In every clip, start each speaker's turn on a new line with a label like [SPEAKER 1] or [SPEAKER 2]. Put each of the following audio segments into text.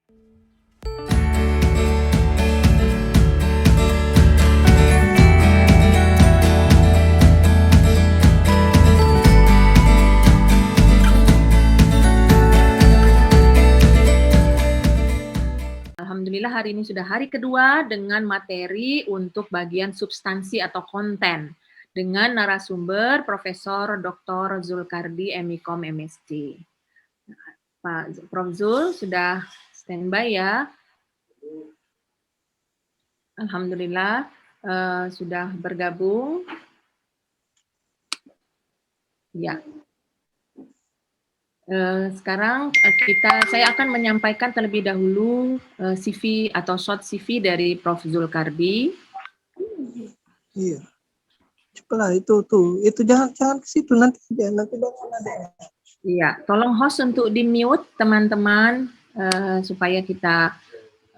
[SPEAKER 1] Alhamdulillah hari ini sudah hari kedua dengan materi untuk bagian substansi atau konten dengan narasumber Profesor Dr. Zulkardi MIKOM MSc. Pak Prof. Zul sudah standby ya. Alhamdulillah sudah bergabung. Ya. Sekarang saya akan menyampaikan terlebih dahulu CV atau short CV dari Prof. Zulkardi.
[SPEAKER 2] Iya. Cobalah itu jangan ke situ nanti bangun ada.
[SPEAKER 1] Iya, tolong host untuk di-mute teman-teman supaya kita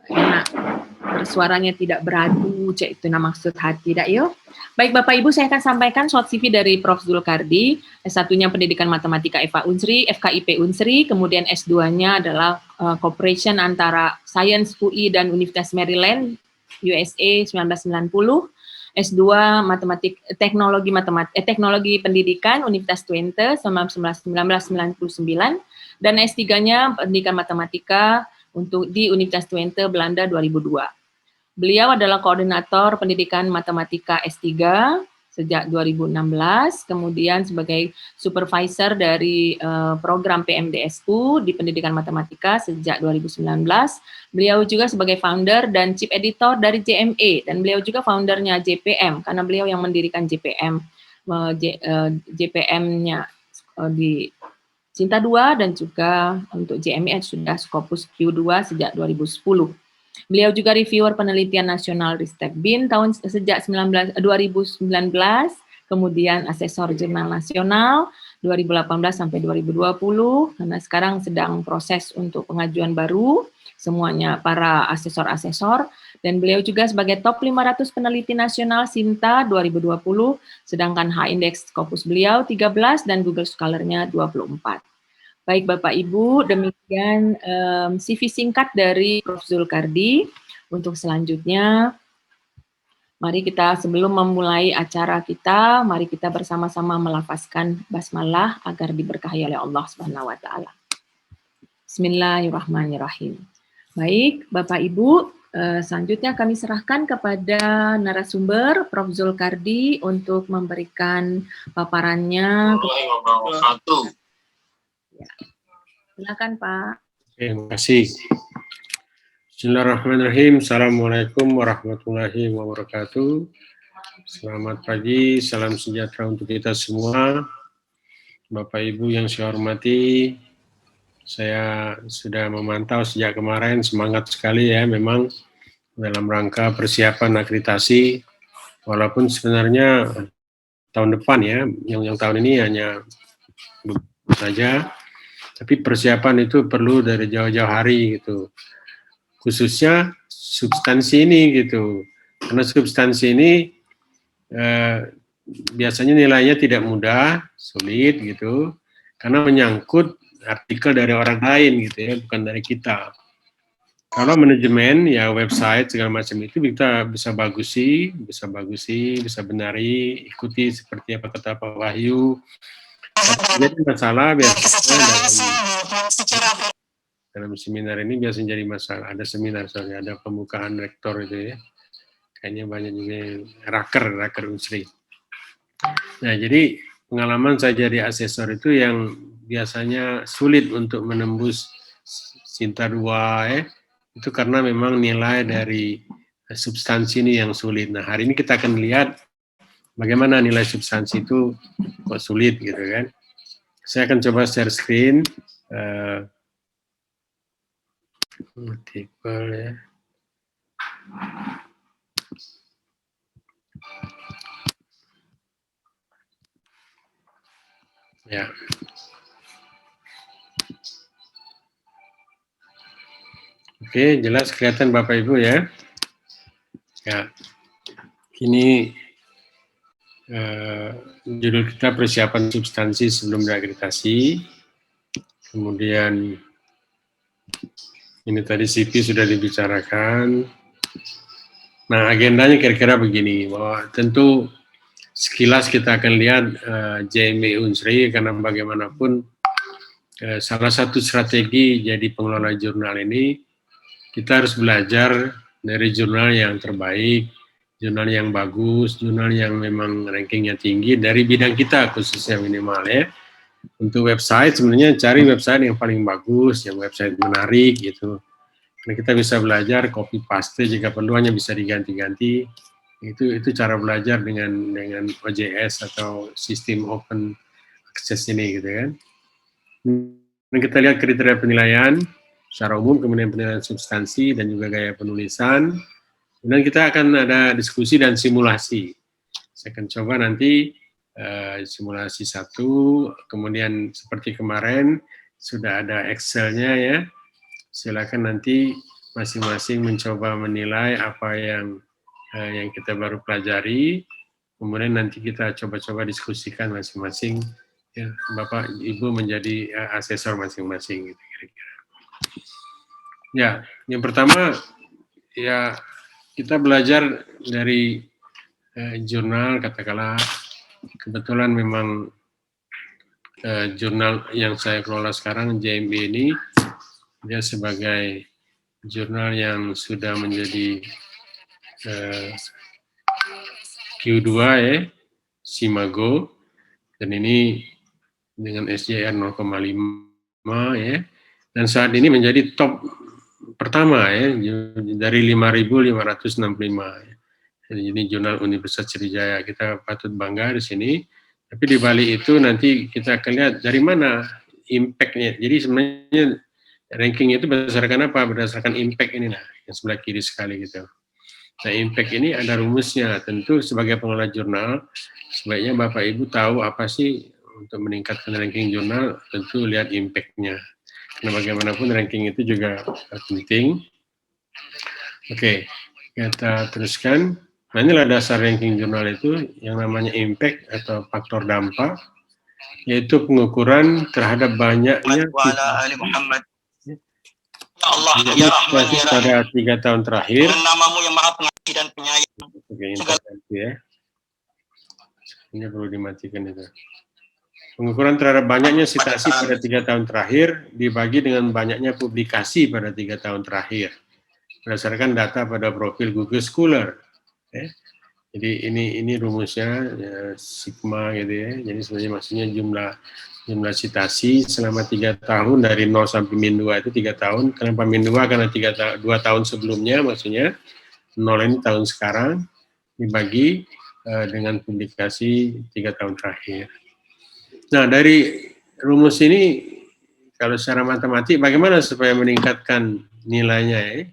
[SPEAKER 1] enak suaranya tidak beradu, itu maksud hati tidak yuk. Baik Bapak Ibu, saya akan sampaikan short CV dari Prof. Zulkardi. S1-nya Pendidikan Matematika FA Unsri, FKIP Unsri, kemudian S2-nya adalah cooperation antara Science UI dan Universitas Maryland USA 1990. S2 Teknologi Pendidikan Universitas Twente 1999 dan S3-nya Pendidikan Matematika di Universitas Twente Belanda 2002. Beliau adalah koordinator pendidikan matematika S3 sejak 2016, kemudian sebagai supervisor dari program PMDSU di pendidikan matematika sejak 2019. Beliau juga sebagai founder dan chief editor dari JME, dan beliau juga foundernya JPM, karena beliau yang mendirikan JPM, JPM-nya di Cinta 2 dan juga untuk JME sudah Scopus Q2 sejak 2010. Beliau juga reviewer penelitian nasional Ristek BIN sejak 2019, kemudian asesor jurnal nasional 2018 sampai 2020, karena sekarang sedang proses untuk pengajuan baru, semuanya para asesor-asesor, dan beliau juga sebagai top 500 peneliti nasional SINTA 2020, sedangkan H-Index Scopus beliau 13 dan Google Scholar-nya 24. Baik Bapak Ibu, demikian CV singkat dari Prof. Zulkardi. Untuk selanjutnya, mari kita sebelum memulai acara kita, mari kita bersama-sama melafazkan basmalah agar diberkahi oleh Allah Subhanahu wa taala. Bismillahirrahmanirrahim. Baik, Bapak Ibu, selanjutnya kami serahkan kepada narasumber Prof. Zulkardi untuk memberikan paparannya. Ya. Silakan Pak.
[SPEAKER 3] Terima kasih. Bismillahirrahmanirrahim. Assalamualaikum warahmatullahi wabarakatuh. Selamat pagi, salam sejahtera untuk kita semua. Bapak Ibu yang saya hormati, saya sudah memantau sejak kemarin, semangat sekali ya memang dalam rangka persiapan akreditasi, walaupun sebenarnya tahun depan ya, yang tahun ini hanya saja, tapi persiapan itu perlu dari jauh-jauh hari gitu. Khususnya substansi ini gitu. Karena substansi ini biasanya nilainya tidak mudah, sulit gitu. Karena menyangkut artikel dari orang lain gitu ya, bukan dari kita. Kalau manajemen ya website segala macam itu kita bisa bagusi, bisa benari, ikuti seperti apa kata Pak Wahyu. Jadi masalah biasanya dalam seminar ini biasanya jadi masalah. Ada seminar soalnya, ada pembukaan rektor itu ya. Kayaknya banyak juga raker Unsri. Nah, jadi pengalaman saya jadi asesor itu yang biasanya sulit untuk menembus Cinta 2 ya. Itu karena memang nilai dari substansi ini yang sulit. Nah, hari ini kita akan lihat bagaimana nilai substansi itu kok sulit gitu kan. Saya akan coba share screen. Multiple ya. Ya. Oke, jelas kelihatan Bapak Ibu ya. Ya. Ini judul kita persiapan substansi sebelum diakreditasi. Kemudian Ini tadi CV sudah dibicarakan. Nah, agendanya kira-kira begini, bahwa tentu sekilas kita akan lihat JMB Unsri, karena bagaimanapun salah satu strategi jadi pengelola jurnal ini, kita harus belajar dari jurnal yang terbaik, jurnal yang bagus, jurnal yang memang rankingnya tinggi dari bidang kita khususnya minimal ya. Untuk website sebenarnya cari website yang paling bagus, yang website menarik gitu. Nah, kita bisa belajar copy paste jika perlu hanya bisa diganti-ganti. Itu cara belajar dengan OJS atau sistem open access ini gitu kan. Dan kita lihat kriteria penilaian secara umum, kemudian penilaian substansi dan juga gaya penulisan. Kemudian kita akan ada diskusi dan simulasi. Saya akan coba nanti simulasi 1, kemudian seperti kemarin sudah ada Excel-nya ya. Silakan nanti masing-masing mencoba menilai apa yang kita baru pelajari, kemudian nanti kita coba-coba diskusikan masing-masing, ya, Bapak Ibu menjadi asesor masing-masing gitu kira-kira. Ya, yang pertama ya kita belajar dari jurnal, katakanlah kebetulan memang jurnal yang saya kelola sekarang JMB ini dia sebagai jurnal yang sudah menjadi Q2 ya, Simago, dan ini dengan SJR 0,5 ya, dan saat ini menjadi top pertama ya, dari 5.565 ya. Jadi ini jurnal Universitas Sriwijaya, kita patut bangga di sini. Tapi di balik itu nanti kita akan lihat dari mana impact-nya. Jadi sebenarnya ranking itu berdasarkan apa? Berdasarkan impact ini nah, yang sebelah kiri sekali gitu. Nah, impact ini ada rumusnya. Tentu sebagai pengelola jurnal, sebaiknya Bapak Ibu tahu apa sih untuk meningkatkan ranking jurnal, tentu lihat impact-nya. Karena bagaimanapun ranking itu juga penting. Oke, kita teruskan. Nah, inilah dasar ranking jurnal itu yang namanya impact atau faktor dampak, yaitu pengukuran terhadap banyaknya Allah ya Rahman ya pada 3 tahun terakhir. Dengan namamu yang maha pengasih dan penyayang. Oke, intervensi ya. Ini perlu dimatikan itu. Pengukuran terhadap banyaknya citasi pada 3 tahun terakhir dibagi dengan banyaknya publikasi pada 3 tahun terakhir. Berdasarkan data pada profil Google Scholar. Ya. Jadi ini rumusnya ya, sigma gitu ya. Jadi sebenarnya maksudnya jumlah citasi selama 3 tahun dari 0 sampai min 2 itu 3 tahun. Kenapa min 2? Karena 2 tahun sebelumnya, maksudnya 0 ini tahun sekarang dibagi dengan publikasi 3 tahun terakhir. Nah, dari rumus ini kalau secara matematik bagaimana supaya meningkatkan nilainya ya?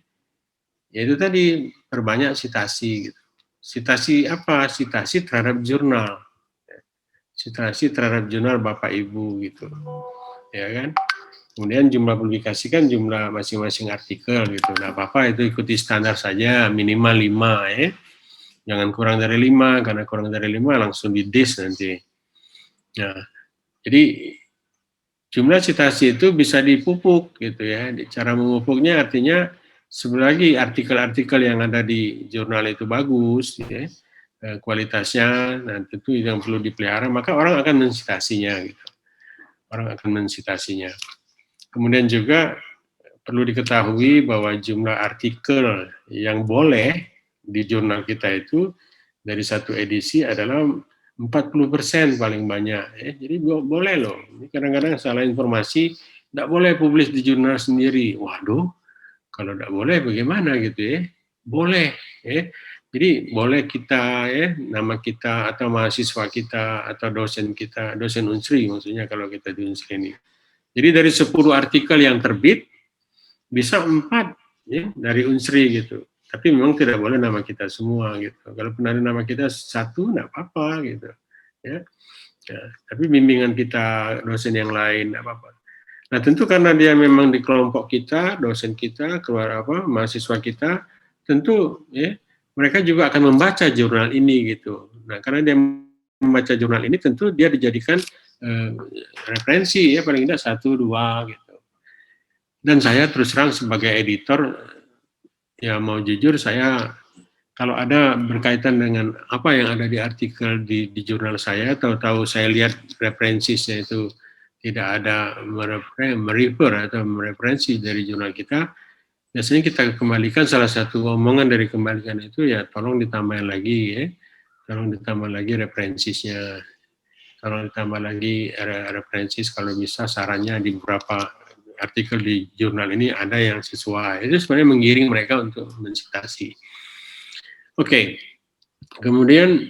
[SPEAKER 3] Yaitu tadi perbanyak citasi gitu. Citasi apa? Citasi terhadap jurnal. Citasi terhadap jurnal Bapak Ibu gitu. Ya kan? Kemudian jumlah publikasi kan jumlah masing-masing artikel gitu. Nah, apa-apa itu ikuti standar saja, minimal 5 ya. Jangan kurang dari 5, karena kurang dari 5 langsung di-dis nanti. Nah, jadi jumlah citasi itu bisa dipupuk gitu ya. Cara memupuknya artinya selagi artikel-artikel yang ada di jurnal itu bagus, ya, kualitasnya, nah tentu yang perlu dipelihara, maka orang akan mensitasinya. Gitu. Orang akan mensitasinya. Kemudian juga perlu diketahui bahwa jumlah artikel yang boleh di jurnal kita itu dari satu edisi adalah 40% paling banyak. Ya. Jadi boleh loh. Kadang-kadang salah informasi, tidak boleh publis di jurnal sendiri. Waduh, kalau tidak boleh bagaimana gitu ya? Boleh ya. Jadi boleh kita ya, nama kita atau mahasiswa kita atau dosen kita, dosen Unsri maksudnya kalau kita di Unsri ini. Jadi dari 10 artikel yang terbit bisa 4 ya dari Unsri gitu. Tapi memang tidak boleh nama kita semua gitu. Kalau pernah ada nama kita 1 tidak apa-apa gitu. Ya. Ya. Tapi bimbingan kita dosen yang lain tidak apa-apa. Nah, tentu karena dia memang di kelompok kita, dosen kita, mahasiswa kita, tentu ya, mereka juga akan membaca jurnal ini gitu. Nah, karena dia membaca jurnal ini, tentu dia dijadikan referensi ya paling tidak 1, 2 gitu. Dan saya terus terang sebagai editor, ya mau jujur saya kalau ada berkaitan dengan apa yang ada di artikel di jurnal saya, tahu-tahu saya lihat referensinya itu tidak ada merefer atau mereferensi dari jurnal kita, biasanya kita kembalikan salah satu omongan dari kembalikan itu ya tolong ditambah lagi ya, tolong ditambah lagi referensinya, tolong ditambah lagi referensi kalau bisa sarannya di beberapa artikel di jurnal ini ada yang sesuai. Itu sebenarnya menggiring mereka untuk mensitasi. Oke, kemudian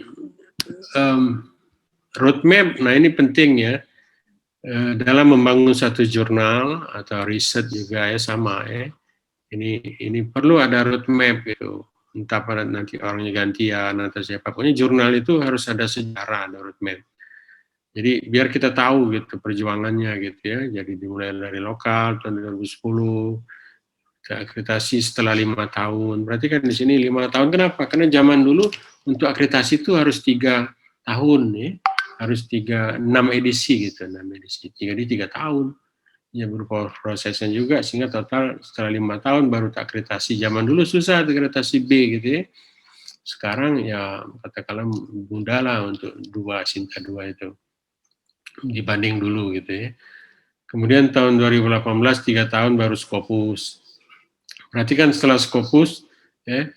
[SPEAKER 3] roadmap, nah ini penting ya, dalam membangun satu jurnal atau riset juga ya sama ya, ini perlu ada roadmap gitu, entah pada nanti orangnya gantian atau siapa, pokoknya jurnal itu harus ada sejarah, ada roadmap. Jadi biar kita tahu gitu perjuangannya gitu ya, jadi dimulai dari lokal tahun 2010, akreditasi setelah 5 tahun. Berarti kan di sini 5 tahun. Kenapa? Karena zaman dulu untuk akreditasi itu harus 3 tahun ya. Harus 6 edisi gitu, 6 edisi. Jadi 3 tahun. Ya berupa prosesnya juga sehingga total setelah 5 tahun baru akreditasi. Zaman dulu susah akreditasi B gitu ya. Sekarang ya katakanlah mudah lah untuk Sinta 2 itu. Dibanding dulu gitu ya. Kemudian tahun 2018 3 tahun baru Scopus. Berarti kan setelah Scopus, ya,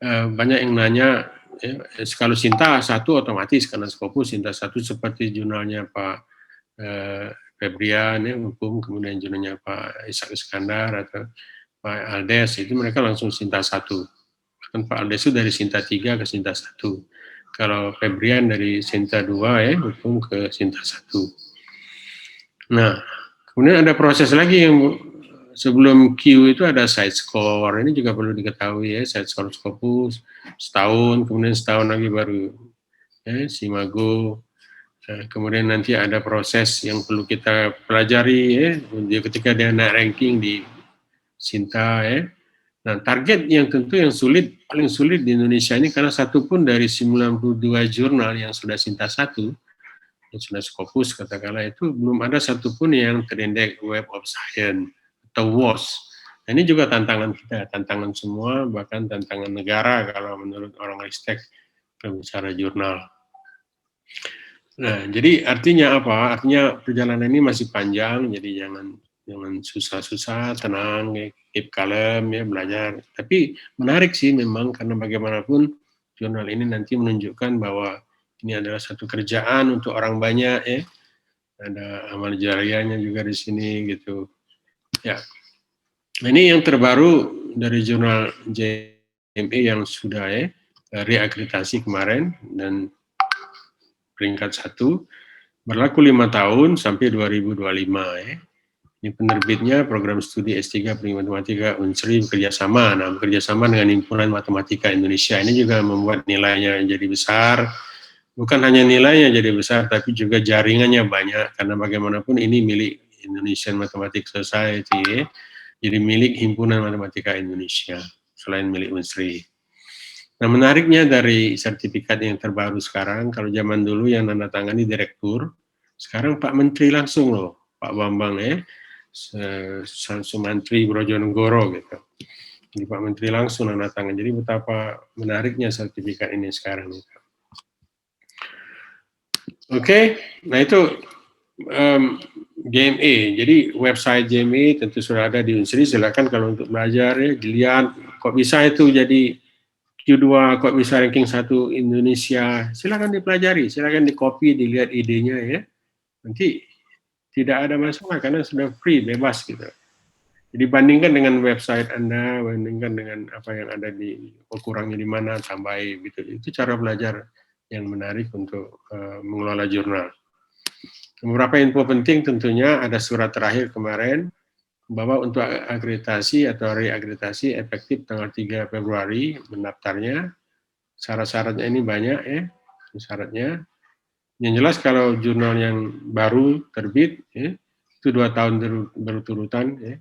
[SPEAKER 3] banyak yang nanya, ya, kalau Sinta 1 otomatis karena Scopus, Sinta 1 seperti jurnalnya Pak Febrian, ya, hukum, kemudian jurnalnya Pak Ishak Iskandar atau Pak Aldes, itu mereka langsung Sinta 1. Bahkan Pak Aldes itu dari Sinta 3 ke Sinta 1. Kalau Febrian dari Sinta 2, ya, hukum ke Sinta 1. Nah, kemudian ada proses lagi yang sebelum Q itu ada side score, ini juga perlu diketahui ya, side score Scopus setahun, kemudian setahun lagi baru ya, Simago, kemudian nanti ada proses yang perlu kita pelajari ya, ketika dia naik ranking di Sinta ya. Nah target yang tentu yang sulit, paling sulit di Indonesia ini karena satu pun dari 92 jurnal yang sudah Sinta 1, yang sudah Scopus katakanlah itu belum ada satupun yang terindeks Web of Science atau WOS. Nah, ini juga tantangan kita, tantangan semua, bahkan tantangan negara kalau menurut orang Ristek bicara jurnal. Nah, jadi artinya apa? Artinya perjalanan ini masih panjang, jadi jangan susah-susah, tenang, keep calm, ya belajar. Tapi menarik sih memang karena bagaimanapun jurnal ini nanti menunjukkan bahwa ini adalah satu kerjaan untuk orang banyak ya. Ada amal jariahnya juga di sini gitu. Ya. Nah, ini yang terbaru dari jurnal JME yang sudah ya reakreditasi kemarin dan peringkat 1 berlaku 5 tahun sampai 2025 ya. Ini penerbitnya program studi S3 Pendidikan Matematika Unsri bekerjasama. Nah, bekerjasama dengan Himpunan Matematika Indonesia. Ini juga membuat nilainya jadi besar. Bukan hanya nilainya jadi besar, tapi juga jaringannya banyak. Karena bagaimanapun ini milik Indonesian Mathematics Society ya. Jadi milik Himpunan Matematika Indonesia, selain milik Unsri. Nah, menariknya dari sertifikat yang terbaru sekarang, kalau zaman dulu yang nandatangani direktur, sekarang Pak Menteri langsung loh, Pak Bambang ya, Sumantri Brojonegoro gitu. Jadi Pak Menteri langsung nandatangan. Jadi betapa menariknya sertifikat ini sekarang. Oke, nah itu JME, jadi website JME tentu sudah ada di Unsri, silakan kalau untuk belajar ya, dilihat kok bisa itu jadi Q2, kok bisa ranking 1 Indonesia, silakan dipelajari, silakan di-copy, dilihat idenya ya, nanti tidak ada masalah karena sudah free, bebas gitu. Jadi bandingkan dengan website Anda, bandingkan dengan apa yang ada di, kurangnya di mana, tambahi gitu, itu cara belajar yang menarik untuk mengelola jurnal. Beberapa info penting tentunya ada surat terakhir kemarin bahwa untuk akreditasi atau reakreditasi efektif tanggal 3 Februari mendaftarnya. Syarat-syaratnya ini banyak ya, syaratnya. Yang jelas kalau jurnal yang baru terbit ya, itu 2 tahun berturut-turutan ya.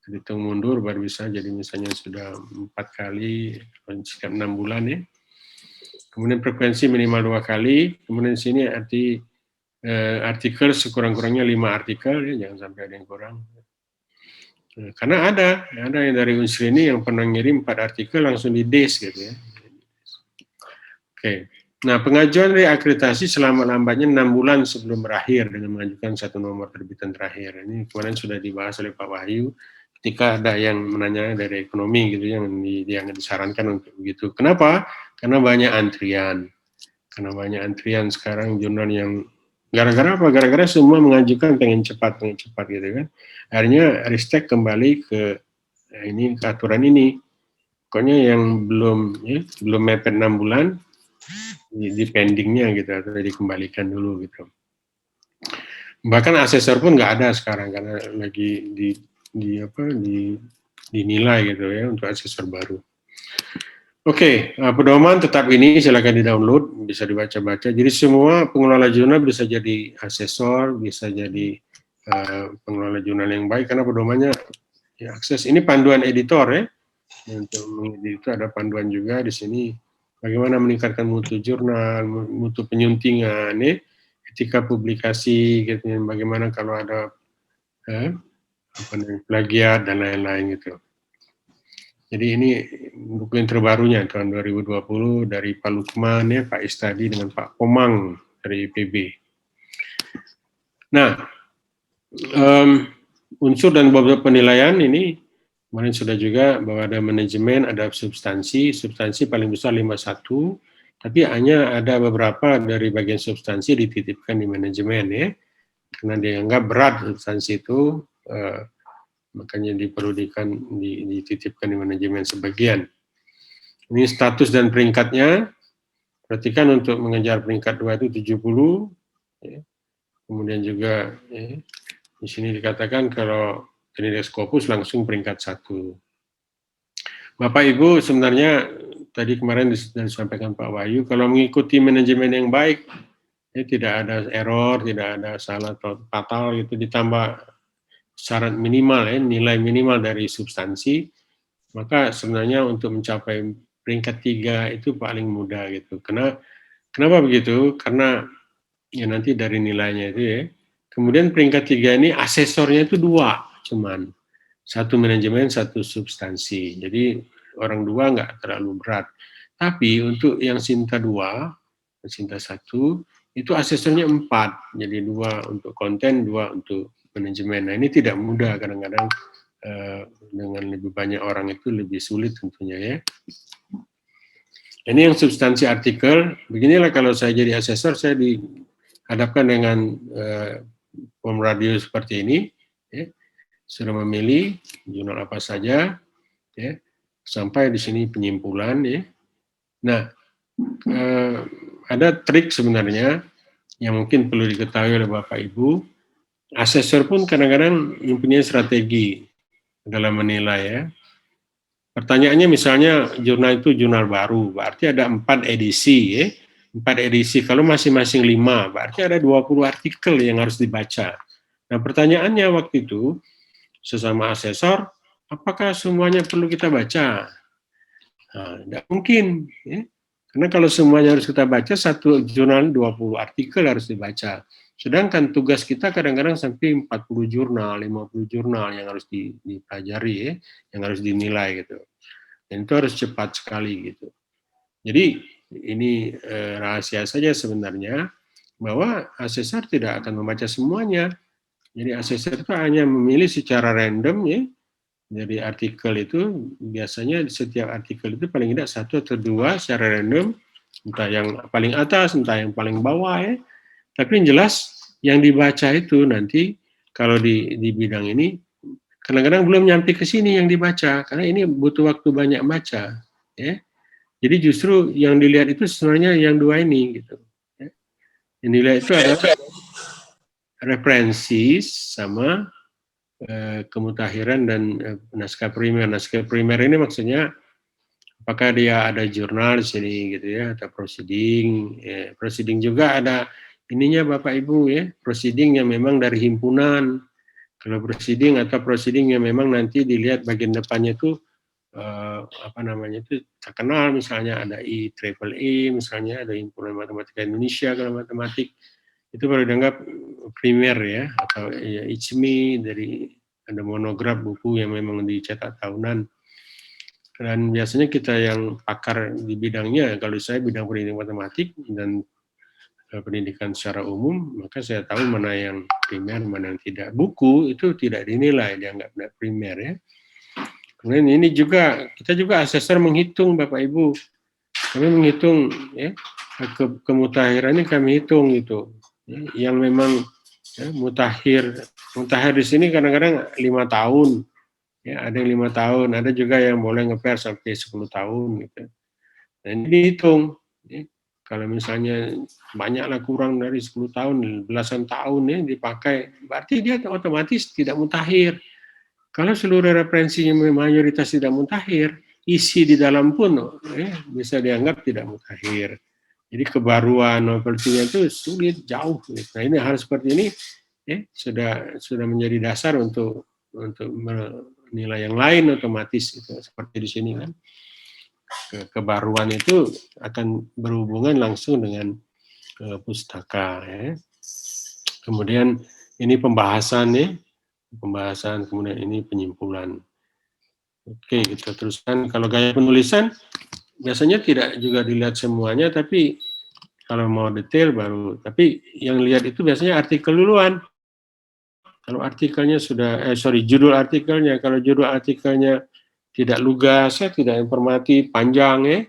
[SPEAKER 3] Hitung mundur baru bisa, jadi misalnya sudah 4 kali setiap 6 bulan ya. Kemudian frekuensi minimal 2 kali, kemudian sini artikel sekurang-kurangnya 5 artikel, ya, jangan sampai ada yang kurang. Karena ada yang dari unsur ini yang pernah ngirim 4 artikel langsung di des gitu ya. Oke. Nah, pengajuan reakreditasi selama-lambatnya 6 bulan sebelum berakhir dengan mengajukan satu nomor terbitan terakhir. Ini kemarin sudah dibahas oleh Pak Wahyu ketika ada yang menanya dari ekonomi gitu yang disarankan untuk begitu. Kenapa? Karena banyak antrian. Sekarang jurnal yang gara-gara apa? Gara-gara semua mengajukan pengen cepat gitu kan. Akhirnya Ristek kembali ke ke aturan ini. Pokoknya yang belum mepet 6 bulan di pendingnya gitu atau dikembalikan dulu gitu. Bahkan asesor pun nggak ada sekarang karena lagi dinilai gitu ya untuk asesor baru. Oke, pedoman tetap ini silakan di-download, bisa dibaca-baca. Jadi semua pengelola jurnal bisa jadi asesor, bisa jadi pengelola jurnal yang baik karena pedomannya ya, akses. Ini panduan editor ya. Untuk mengedit itu ada panduan juga di sini. Bagaimana meningkatkan mutu jurnal, mutu penyuntingan, ya, etika publikasi, gitu, bagaimana kalau ada plagiat dan lain-lain gitu. Jadi ini buku yang terbarunya tahun 2020 dari Pak Lukman, ya, Pak Istadi dengan Pak Komang dari IPB. Nah, unsur dan bobot penilaian ini kemarin sudah juga bahwa ada manajemen, ada substansi paling besar 51, tapi hanya ada beberapa dari bagian substansi dititipkan di manajemen ya, karena dianggap berat substansi itu, makanya dititipkan di manajemen sebagian. Ini status dan peringkatnya, perhatikan untuk mengejar peringkat 2 itu 70, ya. Kemudian juga ya, di sini dikatakan kalau Trinidad Scopus langsung peringkat 1. Bapak Ibu sebenarnya tadi kemarin disampaikan Pak Wahyu, kalau mengikuti manajemen yang baik, ya, tidak ada error, tidak ada salah atau fatal gitu, ditambah syarat minimal ya, nilai minimal dari substansi, maka sebenarnya untuk mencapai peringkat 3 itu paling mudah gitu. Kenapa begitu? Karena ya nanti dari nilainya itu ya. Kemudian peringkat 3 ini asesornya itu 2 cuman. 1 manajemen, 1 substansi. Jadi orang 2 nggak terlalu berat. Tapi untuk yang Sinta 2, Sinta 1, itu asesornya 4. Jadi 2 untuk konten, 2 untuk manajemen. Nah ini tidak mudah kadang-kadang dengan lebih banyak orang itu lebih sulit tentunya ya. Ini yang substansi artikel. Beginilah kalau saya jadi asesor, saya dihadapkan dengan form radio seperti ini. Ya. Sudah memilih jurnal apa saja, ya, sampai di sini penyimpulan. Ya. Nah, ada trik sebenarnya yang mungkin perlu diketahui oleh Bapak Ibu. Asesor pun kadang-kadang mempunyai strategi dalam menilai ya. Pertanyaannya misalnya jurnal itu jurnal baru, berarti ada 4 edisi ya. 4 edisi, kalau masing-masing 5, berarti ada 20 artikel yang harus dibaca. Nah pertanyaannya waktu itu, sesama asesor, apakah semuanya perlu kita baca? Nah, tidak mungkin. Ya. Karena kalau semuanya harus kita baca, satu jurnal 20 artikel harus dibaca. Sedangkan tugas kita kadang-kadang sampai 40 jurnal, 50 jurnal yang harus dipelajari, ya, yang harus dinilai gitu. Dan itu harus cepat sekali gitu. Jadi ini rahasia saja sebenarnya bahwa asesor tidak akan membaca semuanya. Jadi asesor itu hanya memilih secara random ya. Jadi artikel itu biasanya setiap artikel itu paling tidak 1 atau 2 secara random, entah yang paling atas, entah yang paling bawah ya. Tapi yang jelas yang dibaca itu nanti kalau di bidang ini kadang-kadang belum nyampe ke sini yang dibaca karena ini butuh waktu banyak baca ya. Jadi justru yang dilihat itu sebenarnya yang 2 ini gitu. Ya. Yang dilihat itu adalah referensi sama kemutahiran dan naskah primer. Naskah primer ini maksudnya apakah dia ada jurnal di sini gitu ya, atau proceeding. Ya, proceeding juga ada ininya Bapak Ibu ya, proceeding yang memang dari himpunan. Kalau proceeding atau proceeding yang memang nanti dilihat bagian depannya itu apa namanya itu terkenal, misalnya ada IEEE, misalnya ada Himpunan Matematika Indonesia kalau matematik, itu baru dianggap primer ya, atau ya, ICMI dari ada monograf buku yang memang dicetak tahunan. Dan biasanya kita yang pakar di bidangnya, kalau saya bidang pendidikan matematik dan pendidikan secara umum, maka saya tahu mana yang primer, mana yang tidak. Buku itu tidak dinilai, dianggap tidak primer ya. Kemudian ini juga, kita juga asesor menghitung Bapak Ibu. Kami menghitung ya, kemutahiran ini kami hitung itu. Ya, yang memang ya, mutakhir di sini kadang-kadang 5 tahun. Ya, ada yang 5 tahun, ada juga yang boleh ngeper sampai 10 tahun gitu. Dan ini dihitung. Ya. Kalau misalnya banyaklah kurang dari 10 tahun, belasan tahun ya dipakai, berarti dia otomatis tidak mutakhir. Kalau seluruh referensinya mayoritas tidak mutakhir, isi di dalam pun bisa dianggap tidak mutakhir. Jadi kebaruan novelty-nya itu sulit, jauh. Nah ini hal seperti ini sudah menjadi dasar untuk menilai yang lain otomatis itu seperti di sini kan. Kebaruan itu akan berhubungan langsung dengan pustaka ya. Kemudian ini pembahasan ya. Pembahasan, kemudian ini penyimpulan. Oke, kita teruskan. Kalau gaya penulisan biasanya tidak juga dilihat semuanya, tapi kalau mau detail baru. Tapi yang lihat itu biasanya artikel duluan. Kalau artikelnya sudah, judul artikelnya. Kalau judul artikelnya tidak lugas, tidak informatif, panjang ya,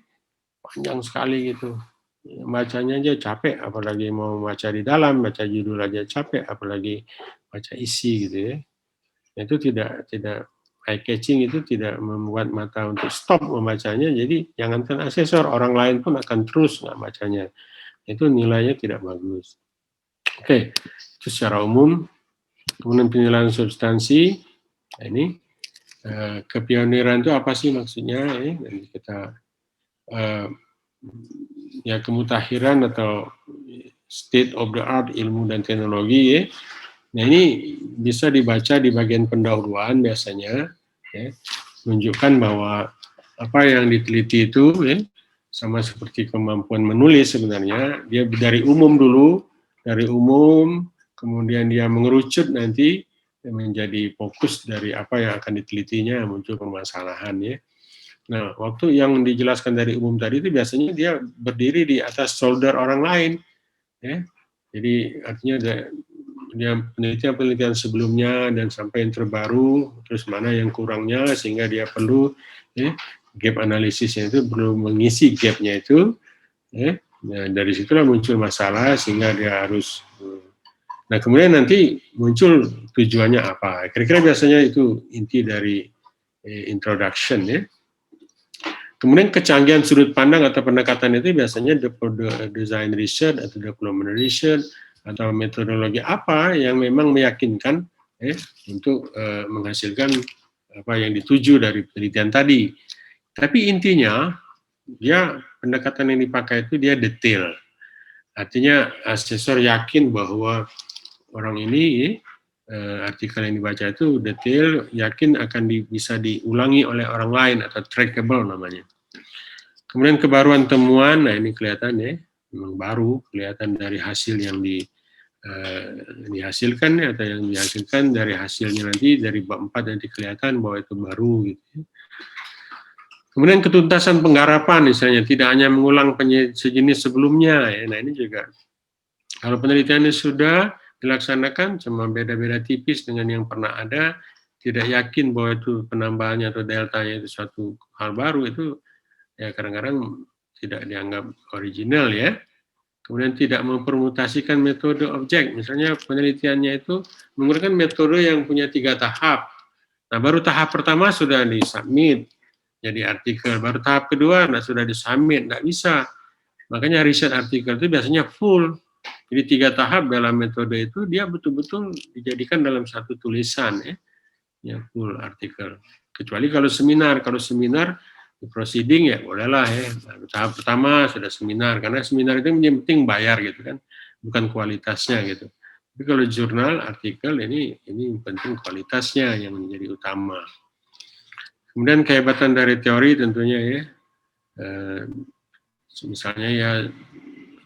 [SPEAKER 3] panjang sekali gitu. Bacanya aja capek, apalagi mau baca di dalam, baca judul aja capek, apalagi baca isi gitu ya. Itu tidak eye catching, itu tidak membuat mata untuk stop membacanya. Jadi jangankan asesor, orang lain pun akan terus nggak bacanya. Itu nilainya tidak bagus. Oke, itu secara umum. Kemudian penilaian substansi, nah ini kepioniran itu apa sih maksudnya? Nanti kita ya kemutakhiran atau state of the art ilmu dan teknologi ya. Nah ini bisa dibaca di bagian pendahuluan biasanya, ya, menunjukkan bahwa apa yang diteliti itu ya, sama seperti kemampuan menulis sebenarnya, dia dari umum dulu, dari umum, kemudian dia mengerucut nanti menjadi fokus dari apa yang akan ditelitinya, muncul permasalahan ya. Nah, waktu yang dijelaskan dari umum tadi itu biasanya dia berdiri di atas shoulder orang lain, ya. Jadi artinya dia penelitian sebelumnya dan sampai yang terbaru, terus mana yang kurangnya sehingga dia perlu gap analisisnya itu perlu mengisi gapnya itu. Nah, dari situlah muncul masalah sehingga dia harus. Nah kemudian nanti muncul tujuannya apa? Kira-kira biasanya itu inti dari introduction ya. Kemudian kecanggihan sudut pandang atau pendekatan itu biasanya design research atau development research atau metodologi apa yang memang meyakinkan untuk menghasilkan apa yang dituju dari penelitian tadi. Tapi intinya dia pendekatan yang dipakai itu dia detail. Artinya asesor yakin bahwa orang ini artikel yang dibaca itu detail, yakin akan bisa diulangi oleh orang lain atau trackable namanya. Kemudian kebaruan temuan, nah ini kelihatan ya, memang baru, kelihatan dari hasil yang dihasilkan ya, atau yang dihasilkan dari hasilnya nanti dari bab 4 nanti kelihatan bahwa itu baru gitu. Kemudian ketuntasan penggarapan misalnya, tidak hanya mengulang sejenis sebelumnya ya. Nah ini juga kalau penelitiannya sudah dilaksanakan cuma beda-beda tipis dengan yang pernah ada, tidak yakin bahwa itu penambahannya atau deltanya itu suatu hal baru, itu ya kadang-kadang tidak dianggap original ya. Kemudian tidak mempermutasikan metode objek, misalnya penelitiannya itu menggunakan metode yang punya 3 tahap. Nah baru tahap pertama sudah disubmit jadi artikel, baru tahap kedua sudah disubmit, nggak bisa. Makanya riset artikel itu biasanya full. Jadi 3 tahap dalam metode itu dia betul-betul dijadikan dalam satu tulisan ya full artikel. Kecuali kalau seminar proceeding ya bolehlah ya. Tahap pertama sudah seminar, karena seminar itu yang penting bayar gitu kan, bukan kualitasnya gitu. Tapi kalau jurnal artikel ini penting kualitasnya yang menjadi utama. Kemudian kehebatan dari teori tentunya ya, misalnya ya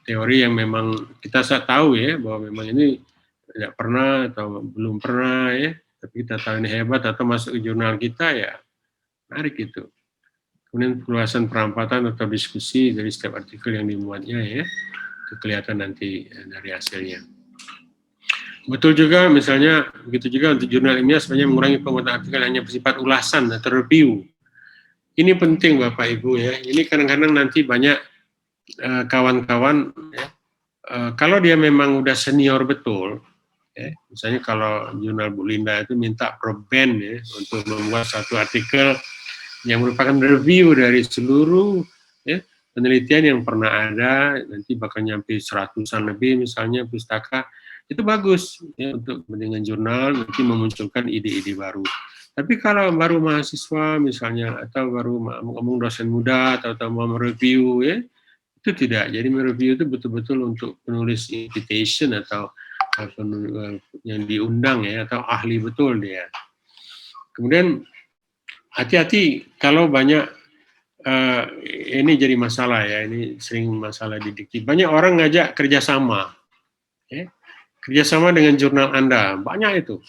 [SPEAKER 3] teori yang memang kita tahu ya bahwa memang ini tidak pernah atau belum pernah ya tapi kita tahu ini hebat atau masuk ke jurnal kita, ya menarik itu. Kemudian perluasan perampatan atau diskusi dari setiap artikel yang dimuatnya, ya, itu kelihatan nanti dari hasilnya. Betul juga, misalnya begitu juga untuk jurnal ilmiah sebenarnya mengurangi pembuatan artikel hanya bersifat ulasan atau review. Ini penting Bapak Ibu, ya. Ini kadang-kadang nanti banyak kawan-kawan, kalau dia memang udah senior betul, misalnya kalau jurnal Bu Linda itu minta proben, ya, untuk membuat satu artikel yang merupakan review dari seluruh, ya, penelitian yang pernah ada, nanti bakal nyampe 100-an lebih misalnya pustaka, itu bagus, ya, untuk kepentingan jurnal, nanti memunculkan ide-ide baru. Tapi kalau baru mahasiswa misalnya, atau baru ngomong dosen muda, atau mau mereview, ya, itu tidak. Jadi mereview itu betul-betul untuk penulis invitation atau yang diundang, ya, atau ahli betul dia. Kemudian hati-hati kalau banyak ini jadi masalah, ya, ini sering masalah di dikti. Banyak orang ngajak kerjasama, ya, kerjasama dengan jurnal Anda, banyak itu.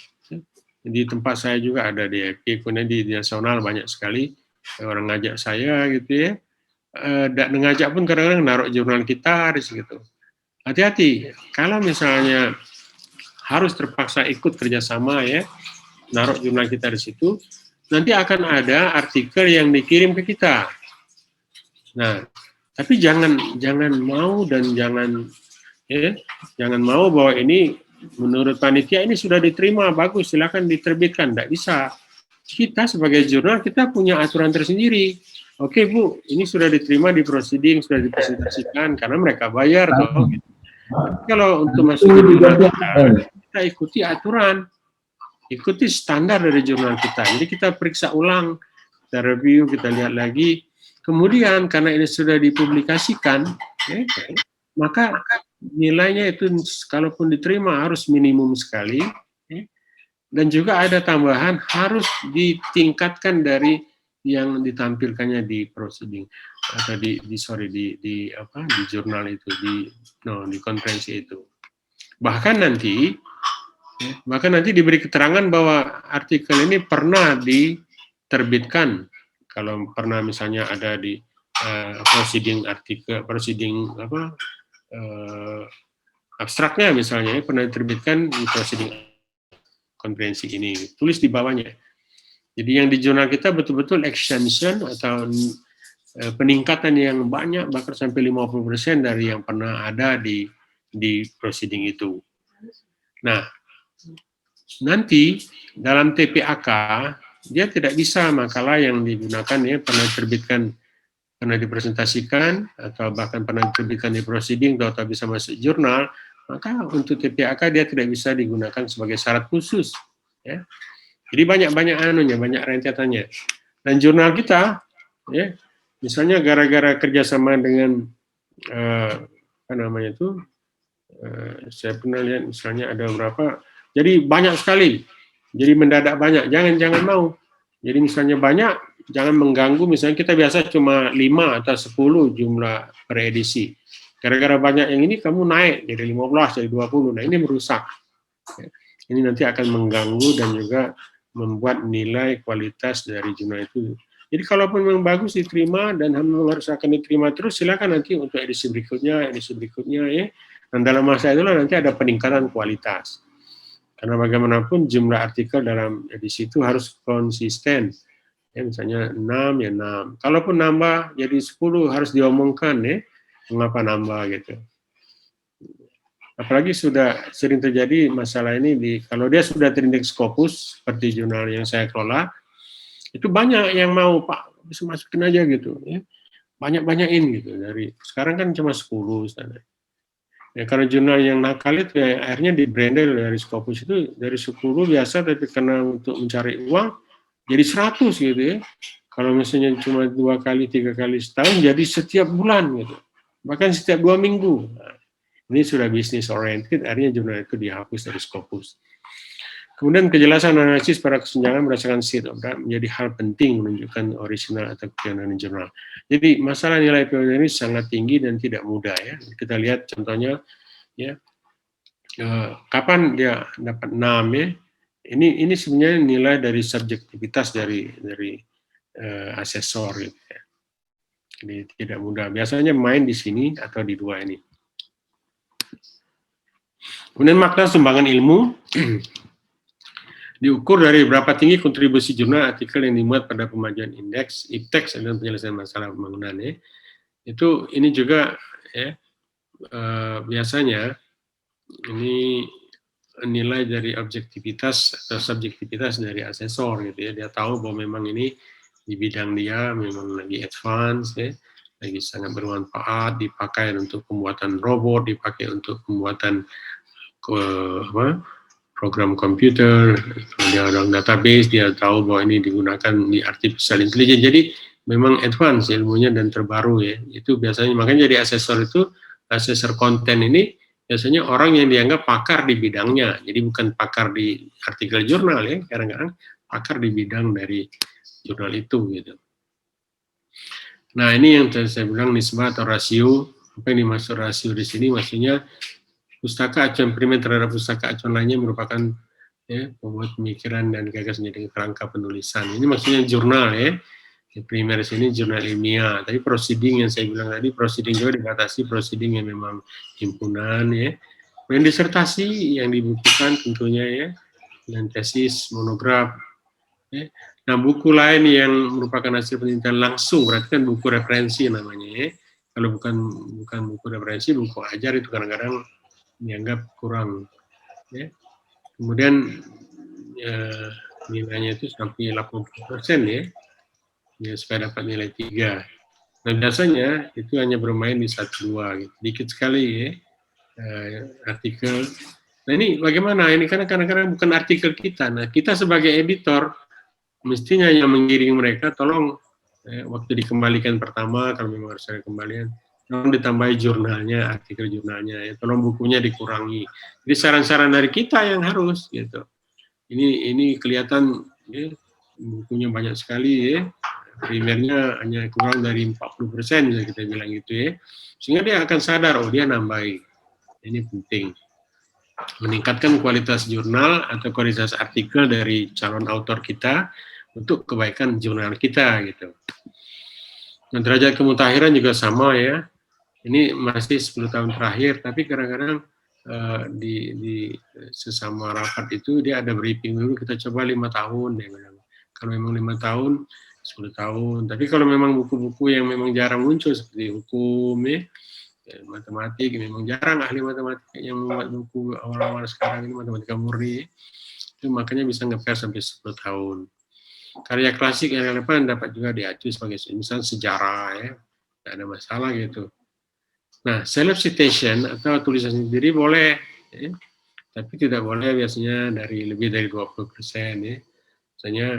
[SPEAKER 3] Di tempat saya juga ada di FK, kemudian di nasional banyak sekali orang ngajak saya gitu, ya. Dan ngajak pun kadang-kadang naruh jurnal kita di situ. Hati-hati, kalau misalnya harus terpaksa ikut kerjasama, ya, naruh jurnal kita di situ, nanti akan ada artikel yang dikirim ke kita. Nah, tapi jangan mau dan jangan mau bahwa ini menurut panitia ini sudah diterima, bagus, silakan diterbitkan. Tidak bisa. Kita sebagai jurnal kita punya aturan tersendiri. Oke Bu, ini sudah diterima di proceeding, sudah dipresentasikan karena mereka bayar toh. Gitu. Kalau untuk masuk ke jurnal kita ikuti aturan, ikuti standar dari jurnal kita. Jadi kita periksa ulang, kita review, kita lihat lagi. Kemudian karena ini sudah dipublikasikan, maka nilainya itu kalaupun diterima harus minimum sekali, dan juga ada tambahan harus ditingkatkan dari yang ditampilkannya di proceeding atau di jurnal itu, di konferensi itu. Bahkan nanti diberi keterangan bahwa artikel ini pernah diterbitkan, kalau pernah misalnya ada di proceeding abstraknya misalnya, pernah diterbitkan di proceeding konferensi ini, tulis di bawahnya. Jadi yang di jurnal kita betul-betul extension atau peningkatan yang banyak, bahkan sampai 50% dari yang pernah ada di proceeding itu. Nah, nanti dalam TPAK dia tidak bisa makalah yang digunakan, ya, pernah diterbitkan, pernah dipresentasikan, atau bahkan pernah diterbitkan di proceeding atau bisa masuk jurnal, maka untuk TPAK dia tidak bisa digunakan sebagai syarat khusus, ya. Jadi banyak rentetannya. Dan jurnal kita, ya, misalnya gara-gara kerjasama dengan saya pernah lihat misalnya ada beberapa, jadi banyak sekali, jadi mendadak banyak, jangan mau. Jadi misalnya banyak, jangan mengganggu, misalnya kita biasa cuma 5 atau 10 jumlah per edisi. Gara-gara banyak yang ini, kamu naik jadi 15, jadi 20, nah ini merusak. Ini nanti akan mengganggu dan juga membuat nilai kualitas dari jurnal itu. Jadi kalaupun memang bagus diterima dan harus akan diterima terus, silakan nanti untuk edisi berikutnya, ya. Dan dalam masa itulah nanti ada peningkatan kualitas. Karena bagaimanapun jumlah artikel dalam edisi itu harus konsisten. Ya, misalnya 6, ya 6. Kalaupun nambah jadi 10 harus diomongkan, ya, mengapa nambah gitu. Apalagi sudah sering terjadi masalah ini kalau dia sudah terindeks Scopus seperti jurnal yang saya kelola, itu banyak yang mau, Pak, bisa masukin aja gitu, ya. Banyak-banyakin gitu, dari sekarang kan cuma 10 standar. Ya, karena jurnal yang nakal itu ya, akhirnya di-brandel dari Scopus itu dari 10 biasa, tapi karena untuk mencari uang jadi 100 gitu, ya. Kalau misalnya cuma 2 kali, 3 kali setahun, jadi setiap bulan gitu, bahkan setiap 2 minggu. Nah, ini sudah bisnis oriented, akhirnya jurnal itu dihapus dari Scopus. Kemudian kejelasan analisis pada kesenjangan berdasarkan state of data menjadi hal penting menunjukkan original atau kebenaran jurnal. Jadi masalah nilai POD ini sangat tinggi dan tidak mudah, ya. Kita lihat contohnya, ya, kapan dia dapat 6, ya, ini sebenarnya nilai dari subjektivitas dari asesor gitu ya. Jadi tidak mudah. Biasanya main di sini atau di dua ini. Kemudian makna sumbangan ilmu diukur dari berapa tinggi kontribusi jurnal artikel yang dimuat pada pemajuan indeks, IPTEX dan penyelesaian masalah pembangunan ya. Itu ini juga ya biasanya ini nilai dari objektivitas atau subjektivitas dari asesor gitu ya. Dia tahu bahwa memang ini di bidang dia memang lagi advance ya, lagi sangat bermanfaat, dipakai untuk pembuatan robot, dipakai untuk pembuatan program komputer, dia ada database, dia tahu bahwa ini digunakan di artificial intelligence. Jadi memang advance ilmunya dan terbaru ya. Itu biasanya makanya jadi asesor itu, asesor konten ini biasanya orang yang dianggap pakar di bidangnya. Jadi bukan pakar di artikel jurnal ya, kadang-kadang pakar di bidang dari jurnal itu gitu. Nah, ini yang saya bilang nisbah atau rasio. Apa yang dimaksud rasio di sini maksudnya pustaka acuan primer terhadap pustaka acuan lainnya merupakan ya, pembuat pemikiran dan gagasan dengan kerangka penulisan. Ini maksudnya jurnal ya. Primer di sini jurnal ilmiah. Tapi proceeding yang saya bilang tadi, proceeding juga dibatasi proceeding yang memang himpunan ya. Kemudian disertasi yang dibukukan tentunya ya, dan tesis, monograf. Ya. Nah, buku lain yang merupakan hasil penelitian langsung, berarti kan buku referensi namanya ya. Kalau bukan buku referensi, buku ajar itu kadang-kadang dianggap kurang. Ya. Kemudian nilainya itu sampai 80% ya. Ya, supaya dapat nilai 3. Nah, biasanya itu hanya bermain di 1-2 gitu. Dikit sekali ya artikel. Nah, ini bagaimana? Ini kan kadang-kadang bukan artikel kita. Nah, kita sebagai editor mestinya yang mengiring mereka, tolong waktu dikembalikan pertama, kalau memang harus ada kembalian, tolong ditambahi jurnalnya, artikel jurnalnya, ya. Tolong bukunya dikurangi. Jadi saran-saran dari kita yang harus gitu. Ini kelihatan ya, bukunya banyak sekali ya. Primernya hanya kurang dari 40%, bisa kita bilang gitu ya. Sehingga dia akan sadar, oh dia nambahi. Ini penting. Meningkatkan kualitas jurnal atau kualitas artikel dari calon autor kita untuk kebaikan jurnal kita gitu. Nah, derajat kemutakhiran juga sama ya. Ini masih 10 tahun terakhir, tapi kadang-kadang di sesama rapat itu dia ada briefing dulu, kita coba 5 tahun ya. Kalau memang 5 tahun 10 tahun. Tapi kalau memang buku-buku yang memang jarang muncul seperti hukum ya, matematik, memang jarang ahli matematika yang membuat buku awal-awal sekarang ini matematika murni, itu makanya bisa nge-pair sampai 10 tahun. Karya klasik yang relevan dapat juga diacu sebagai misalnya sejarah ya, tidak ada masalah gitu. Nah, self citation atau tulisan sendiri boleh, ya, tapi tidak boleh biasanya lebih dari 20% ya. Misalnya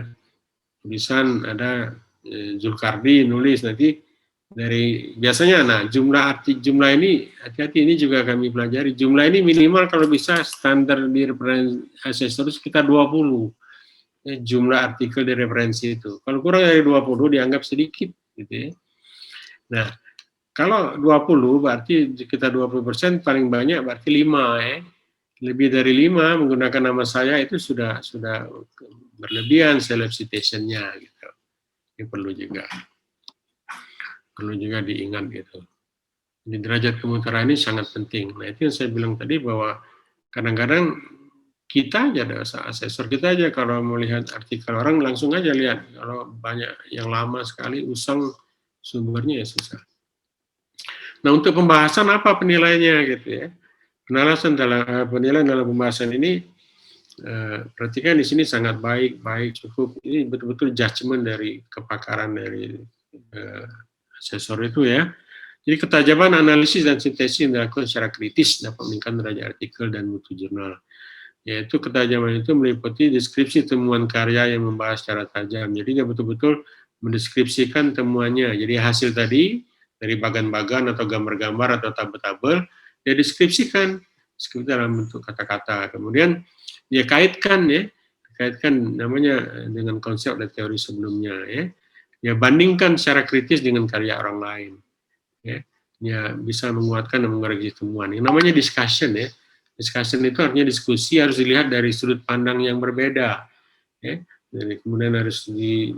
[SPEAKER 3] tulisan ada Zulkardi nulis nanti dari biasanya, nah jumlah ini hati-hati, ini juga kami pelajari, jumlah ini minimal kalau bisa standar di referensi asesor sekitar 20 jumlah artikel di referensi itu. Kalau kurang dari 20 dianggap sedikit gitu ya. Nah, kalau 20 berarti sekitar 20%, paling banyak berarti 5 ya. Lebih dari 5 menggunakan nama saya itu sudah berlebihan self citation-nya gitu. Ini perlu juga diingat gitu. Jadi derajat kemutakhiran ini sangat penting. Nah, itu yang saya bilang tadi bahwa kadang-kadang kita aja, asesor kita aja kalau melihat artikel orang langsung aja lihat. Kalau banyak yang lama sekali usang sumbernya ya susah. Nah, untuk pembahasan apa penilaiannya gitu ya. Penilaian dalam pembahasan ini perhatikan di sini sangat baik cukup. Ini betul-betul judgement dari kepakaran dari asesor itu ya. Jadi ketajaman analisis dan sintesis yang dilakukan secara kritis dapat meningkatkan derajat artikel dan mutu jurnal. Yaitu ketajaman itu meliputi deskripsi temuan karya yang membahas secara tajam. Jadi dia betul-betul mendeskripsikan temuannya. Jadi hasil tadi dari bagan-bagan atau gambar-gambar atau tabel-tabel dia deskripsikan dalam bentuk kata-kata. Kemudian dia kaitkan namanya dengan konsep dan teori sebelumnya ya. Dia bandingkan secara kritis dengan karya orang lain. Ya, dia bisa menguatkan dan mengoreksi temuan. Yang namanya discussion ya. Discussion itu artinya diskusi harus dilihat dari sudut pandang yang berbeda. Ya. Jadi kemudian harus di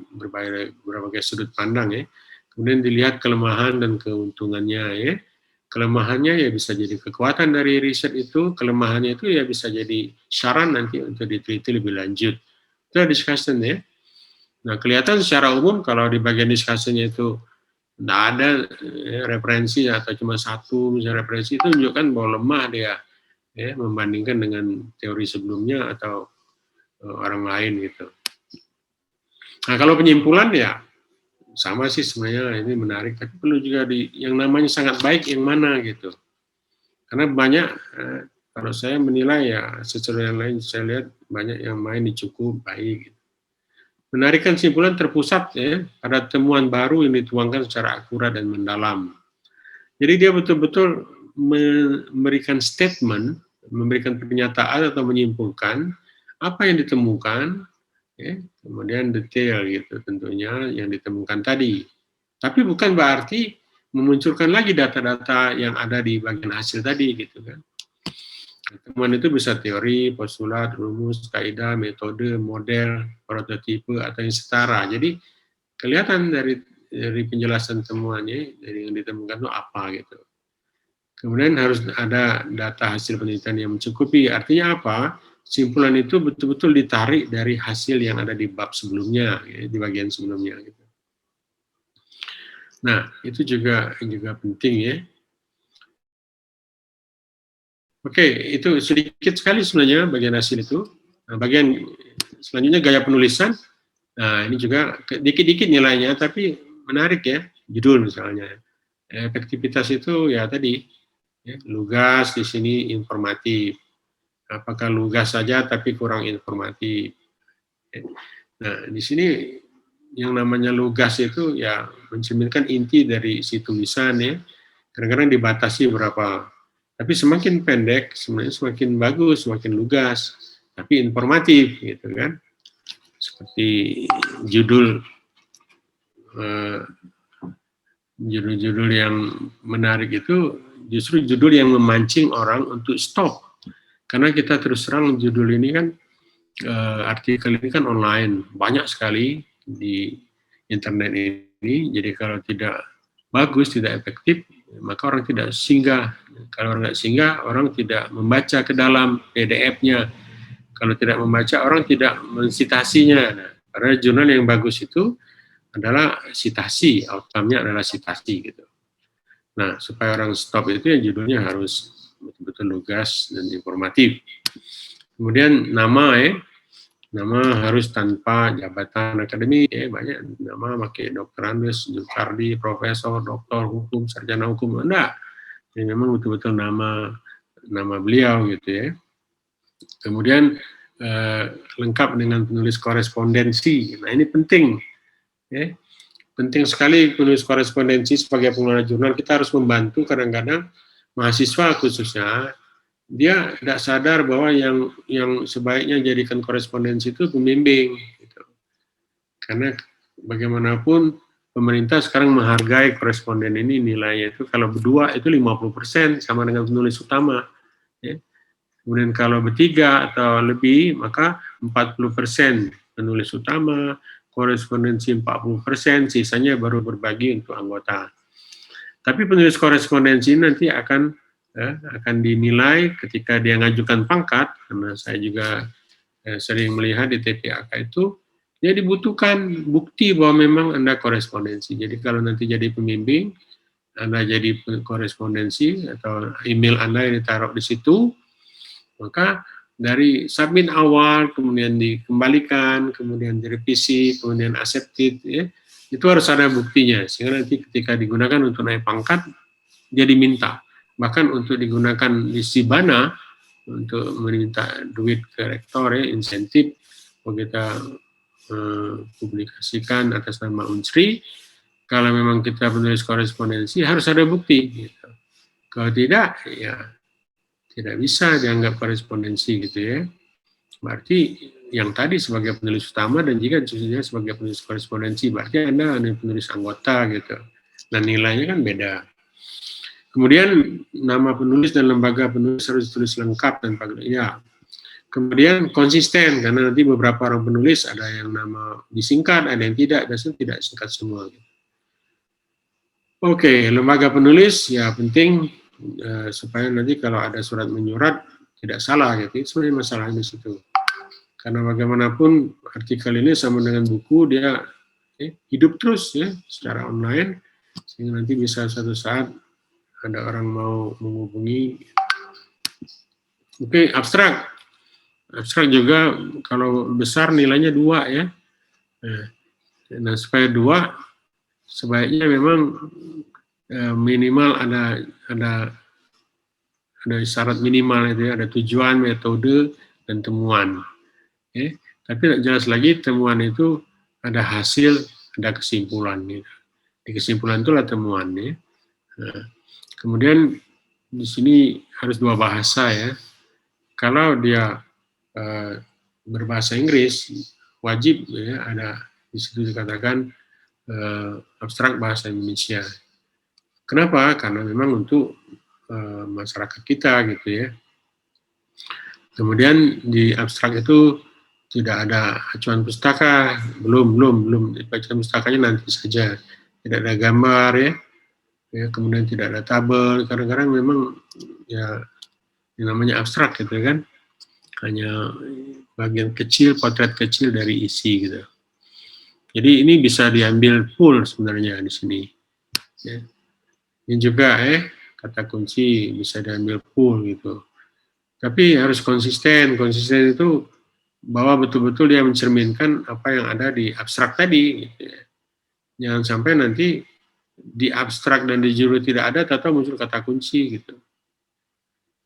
[SPEAKER 3] berbagai sudut pandang ya. Kemudian dilihat kelemahan dan keuntungannya ya. Kelemahannya ya bisa jadi kekuatan dari riset itu, kelemahannya itu ya bisa jadi saran nanti untuk diteliti lebih lanjut. Itu discussion ya. Nah, kelihatan secara umum kalau di bagian discussion-nya itu tidak ada referensi atau cuma satu misalnya referensi, itu menunjukkan bahwa lemah dia ya, membandingkan dengan teori sebelumnya atau orang lain gitu. Nah, kalau penyimpulan ya sama sih sebenarnya, ini menarik, tapi perlu juga yang namanya sangat baik yang mana gitu. Karena banyak, kalau saya menilai ya secara yang lain saya lihat banyak yang main di cukup baik. Gitu. Menarikkan kesimpulan terpusat ya pada temuan baru yang dituangkan secara akurat dan mendalam. Jadi dia betul-betul memberikan statement, memberikan pernyataan atau menyimpulkan apa yang ditemukan, ya, kemudian detail gitu tentunya yang ditemukan tadi. Tapi bukan berarti memunculkan lagi data-data yang ada di bagian hasil tadi gitu kan. Temuan itu bisa teori, postulat, rumus, kaidah, metode, model, prototipe atau yang setara. Jadi kelihatan dari penjelasan temuannya, dari yang ditemukan itu apa gitu. Kemudian harus ada data hasil penelitian yang mencukupi. Artinya apa? Kesimpulan itu betul-betul ditarik dari hasil yang ada di bab sebelumnya, ya, di bagian sebelumnya. Gitu. Nah, itu juga penting ya. Oke, itu sedikit sekali sebenarnya bagian hasil itu. Nah, bagian selanjutnya gaya penulisan. Nah, ini juga dikit-dikit nilainya, tapi menarik ya. Judul misalnya. Efektivitas itu ya tadi, ya, lugas di sini informatif. Apakah lugas saja tapi kurang informatif. Nah, di sini yang namanya lugas itu ya mencerminkan inti dari si tulisan ya. Kadang-kadang dibatasi berapa. Tapi semakin pendek sebenarnya semakin bagus, semakin lugas, tapi informatif gitu kan. Seperti judul judul yang menarik itu justru judul yang memancing orang untuk stop. Karena kita terus terang judul ini kan artikel ini kan online, banyak sekali di internet ini. Jadi kalau tidak bagus, tidak efektif, maka orang tidak singgah. Kalau orang tidak singgah, orang tidak membaca ke dalam PDF-nya. Kalau tidak membaca, orang tidak mensitasinya. Nah, karena jurnal yang bagus itu adalah sitasi, outcome-nya adalah sitasi gitu. Nah, supaya orang stop itu ya judulnya harus betul-betul lugas dan informatif. Kemudian nama ya, nama harus tanpa jabatan akademik, banyak nama pakai Dr. Andes, Julkardi, Profesor, Doktor Hukum, Sarjana Hukum, enggak. Ini memang betul-betul nama beliau gitu ya. Kemudian lengkap dengan penulis korespondensi. Nah ini penting, ya. Penting sekali penulis korespondensi sebagai pengelola jurnal. Kita harus membantu kadang-kadang mahasiswa khususnya. Dia tidak sadar bahwa yang sebaiknya jadikan korespondensi itu pembimbing. Gitu. Karena bagaimanapun pemerintah sekarang menghargai koresponden ini nilainya itu kalau berdua itu 50% sama dengan penulis utama. Ya. Kemudian kalau bertiga atau lebih maka 40% penulis utama, korespondensi 40%, sisanya baru berbagi untuk anggota. Tapi penulis korespondensi nanti akan dinilai ketika dia ngajukan pangkat, karena saya juga sering melihat di TPAK itu, dia dibutuhkan bukti bahwa memang Anda korespondensi. Jadi kalau nanti jadi pembimbing, Anda jadi korespondensi atau email Anda yang ditaruh di situ, maka dari submit awal, kemudian dikembalikan, kemudian direvisi, kemudian accepted, ya, itu harus ada buktinya. Sehingga nanti ketika digunakan untuk naik pangkat, dia diminta. Bahkan untuk digunakan di Sibana, untuk meminta duit ke rektor, ya, insentif, kalau kita publikasikan atas nama Unsri, kalau memang kita penulis korespondensi, harus ada bukti. Gitu. Kalau tidak, ya tidak bisa dianggap korespondensi gitu ya. Berarti yang tadi sebagai penulis utama dan jika khususnya sebagai penulis korespondensi, berarti Anda penulis anggota gitu. Dan nilainya kan beda. Kemudian nama penulis dan lembaga penulis harus ditulis lengkap tanpa ya. Kemudian konsisten, karena nanti beberapa orang penulis ada yang nama disingkat, ada yang tidak, biasanya tidak singkat semua. Oke, lembaga penulis ya penting supaya nanti kalau ada surat menyurat tidak salah gitu. Itu sebenarnya masalahnya di situ. Karena bagaimanapun artikel ini sama dengan buku, dia hidup terus ya secara online, sehingga nanti bisa suatu saat ada orang mau menghubungi. Oke, abstrak. Abstrak juga kalau besar nilainya 2 ya. Nah, supaya 2, sebaiknya memang minimal ada syarat minimal itu ya, ada tujuan, metode, dan temuan. Okay. Tapi jelas lagi temuan itu ada hasil, ada kesimpulan. Gitu. Di kesimpulan itulah temuan. Ya. Nah, kemudian di sini harus 2 bahasa ya. Kalau dia berbahasa Inggris, wajib ya ada di situ dikatakan abstrak bahasa Indonesia. Kenapa? Karena memang untuk masyarakat kita gitu ya. Kemudian di abstrak itu tidak ada acuan pustaka, belum acuan pustakanya nanti saja. Tidak ada gambar ya. Kemudian tidak ada tabel. Kadang-kadang memang ya yang namanya abstrak gitu kan. Hanya bagian kecil, potret kecil dari isi gitu. Jadi ini bisa diambil full sebenarnya di sini. Ya. Ini juga kata kunci bisa diambil full gitu. Tapi harus konsisten. Konsisten itu bahwa betul-betul dia mencerminkan apa yang ada di abstrak tadi. Gitu ya. Jangan sampai nanti di abstrak dan di judul tidak ada, atau muncul kata kunci gitu.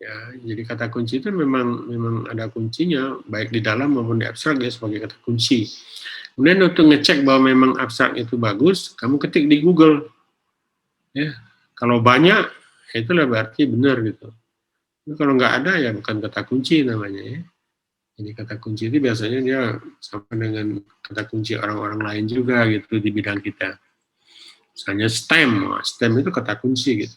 [SPEAKER 3] Ya, jadi kata kunci itu memang ada kuncinya, baik di dalam maupun di abstrak ya sebagai kata kunci. Kemudian untuk ngecek bahwa memang abstrak itu bagus, kamu ketik di Google. Ya, kalau banyak, itulah berarti benar gitu. Tapi kalau nggak ada ya bukan kata kunci namanya ya. Jadi kata kunci itu biasanya dia sama dengan kata kunci orang-orang lain juga gitu di bidang kita. Misalnya STEM itu kata kunci gitu.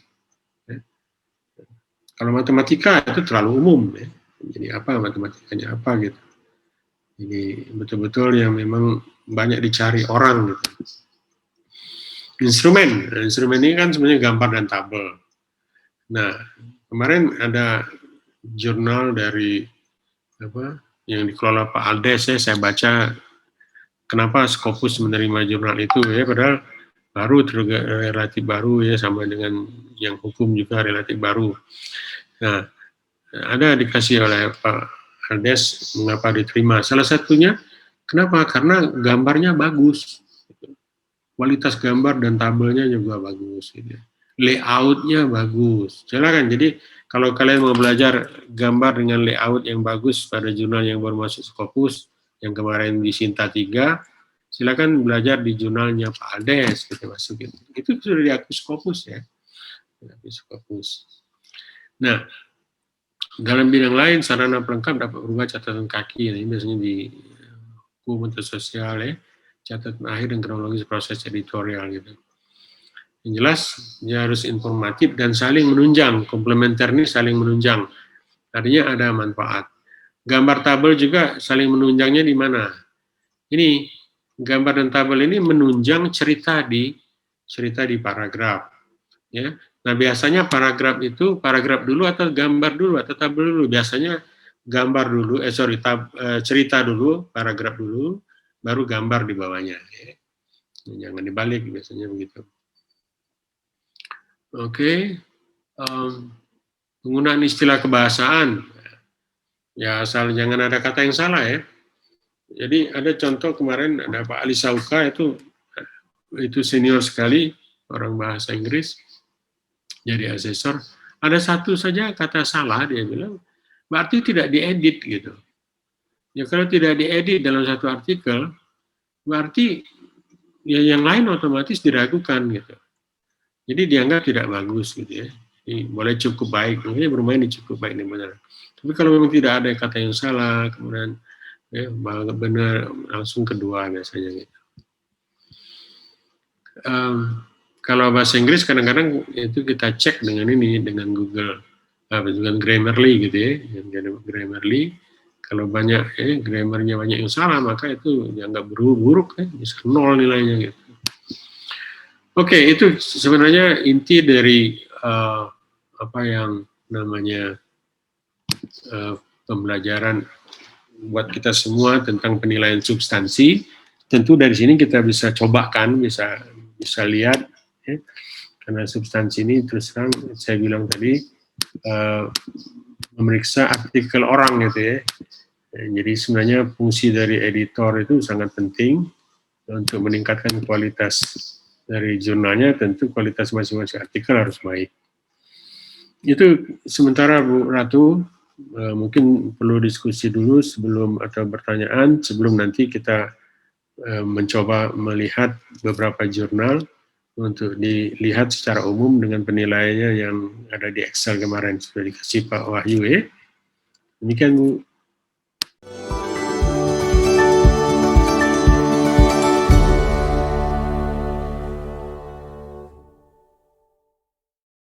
[SPEAKER 3] Kalau matematika itu terlalu umum ya. Jadi apa matematikanya apa gitu. Jadi betul-betul yang memang banyak dicari orang gitu. Instrumen ini kan sebenarnya gambar dan tabel. Nah, kemarin ada jurnal dari yang dikelola Pak Aldes ya, saya baca kenapa Scopus menerima jurnal itu ya, padahal baru relatif baru ya, sama dengan yang hukum juga relatif baru. Nah, ada dikasih oleh Pak Aldes mengapa diterima. Salah satunya kenapa? Karena gambarnya bagus. Kualitas gambar dan tabelnya juga bagus. Gitu. Layoutnya bagus. Silakan. Jadi kalau kalian mau belajar gambar dengan layout yang bagus pada jurnal yang baru masuk Scopus, yang kemarin di Sinta 3, silakan belajar di jurnalnya Pak Aldes. Gitu, masukin. Itu sudah diakui Scopus ya. Diakui Scopus. Nah, dalam bidang lain, sarana pelengkap dapat berupa catatan kaki. Ini biasanya di hukum atau sosial ya. Catatan akhir dan kronologis proses editorial gitu. Yang jelas, dia harus informatif dan saling menunjang. Komplementer ini saling menunjang. Artinya ada manfaat. Gambar tabel juga saling menunjangnya di mana? Ini, gambar dan tabel ini menunjang cerita di paragraf. Ya. Nah, biasanya paragraf itu, paragraf dulu atau gambar dulu atau tabel dulu. Biasanya gambar dulu, cerita dulu, paragraf dulu, baru gambar di bawahnya. Ya. Jangan dibalik, biasanya begitu. Oke, penggunaan istilah kebahasaan, ya asal jangan ada kata yang salah ya. Jadi ada contoh kemarin ada Pak Ali Sauka itu senior sekali orang bahasa Inggris, jadi asesor. Ada satu saja kata salah dia bilang, berarti tidak diedit gitu. Ya kalau tidak diedit dalam satu artikel, berarti ya yang lain otomatis diragukan gitu. Jadi dianggap tidak bagus gitu ya. Jadi, boleh cukup baik, makanya bermain di cukup baik ini benar. Tapi kalau memang tidak ada kata yang salah, kemudian ya, benar langsung kedua biasanya gitu. kalau bahasa Inggris kadang-kadang itu kita cek dengan ini, dengan Google, dengan Grammarly gitu ya, dengan Grammarly. Kalau banyak grammarnya banyak yang salah, maka itu dianggap buruk ya, bisa 0 nilainya gitu. Oke, itu sebenarnya inti dari apa yang namanya pembelajaran buat kita semua tentang penilaian substansi. Tentu dari sini kita bisa cobakan, bisa lihat, ya. Karena substansi ini terus terang saya bilang tadi memeriksa artikel orang gitu ya. Jadi sebenarnya fungsi dari editor itu sangat penting untuk meningkatkan kualitas dari jurnalnya. Tentu kualitas masing-masing artikel harus baik. Itu sementara Bu Ratu, mungkin perlu diskusi dulu sebelum atau pertanyaan sebelum nanti kita mencoba melihat beberapa jurnal untuk dilihat secara umum dengan penilaiannya yang ada di Excel kemarin sudah dikasih Pak Wahyu ya. Demikian Bu